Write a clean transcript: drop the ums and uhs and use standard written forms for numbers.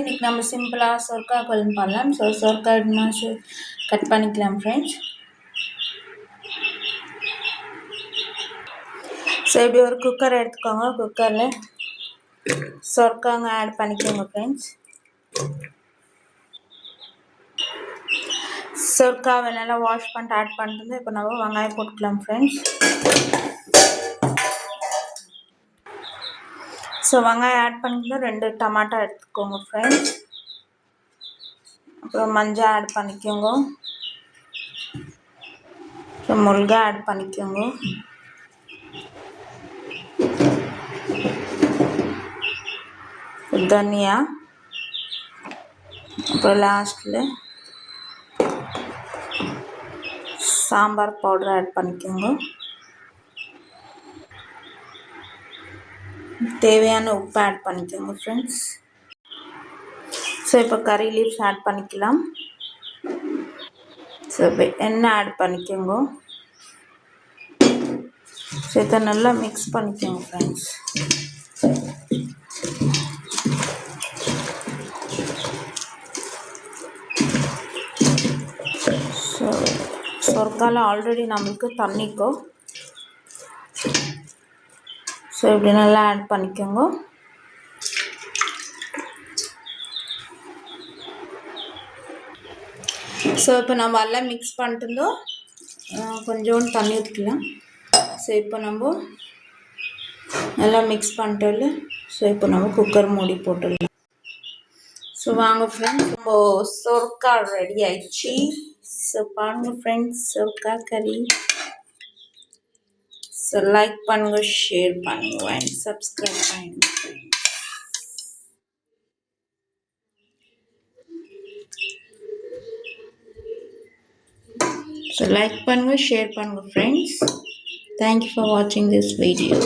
இன்னைக்கு நம்ம சிம்பிளாக சொர்க்கா குழம்பு பண்ணலாம். ஸோ சொர்க்கா கட் பண்ணிக்கலாம் ஃப்ரெண்ட்ஸ். ஸோ இப்படி ஒரு குக்கர் எடுத்துக்கோங்க. குக்கரில் சொர்க்காங்க ஆட் பண்ணிக்கோங்க ஃப்ரெண்ட்ஸ். சொர்க்காவை நல்லா வாஷ் பண்ணிட்டு ஆட் பண்ணிட்டு இப்போ நம்ம வெங்காயம் போட்டுக்கலாம் ஃப்ரெண்ட்ஸ். ஸோ வெங்காயம் ஆட் பண்ணிட்டு 2 டமாட்டோ எடுத்துக்கோங்க ஃப்ரெண்ட்ஸ். அப்புறம் மஞ்சள் ஆட் பண்ணிக்கோங்க. அப்புறம் மிளகா ஆட் பண்ணிக்கோங்க. தனியா, அப்புறம் லாஸ்ட்டில் சாம்பார் பவுடர் ஆட் பண்ணிக்கோங்க. தேவையான உப்பு ஆட் பண்ணிக்கோங்க ஃப்ரெண்ட்ஸ். ஸோ இப்போ கறி லீவ்ஸ் ஆட் பண்ணிக்கலாம். ஸோ இப்போ எண்ணெய் ஆட் பண்ணிக்கோங்க. ஸோ இதை நல்லா மிக்ஸ் பண்ணிக்கோங்க ஃப்ரெண்ட்ஸ். ஸோ சொர்க்கால ஆல்ரெடி நம்மளுக்கு தண்ணிக்கும். ஸோ இப்படி நல்லா ஆட் பண்ணிக்கோங்க. ஸோ இப்போ நம்ம எல்லாம் மிக்ஸ் பண்ணிட்டு இருந்தோம். கொஞ்சோண்டு தண்ணி ஊற்றிக்கலாம். ஸோ இப்போ நம்ம நல்லா மிக்ஸ் பண்ணிட்டோம்ல. ஸோ இப்போ நம்ம குக்கர் மூடி போட்டுடலாம். ஸோ வாங்க ஃப்ரெண்ட்ஸ், நம்ம சொர்க்கா ரெடி ஆயிடுச்சு. ஸோ பாருங்க ஃப்ரெண்ட்ஸ், சொர்க்கா கறி. ஸோ லைக் பண்ணுங்க, ஷேர் பண்ணுங்க அண்ட் சப்ஸ்கிரைப் பண்ணுங்க. ஸோ லைக் பண்ணுங்க, ஷேர் பண்ணுங்க friends. Thank you for watching this video.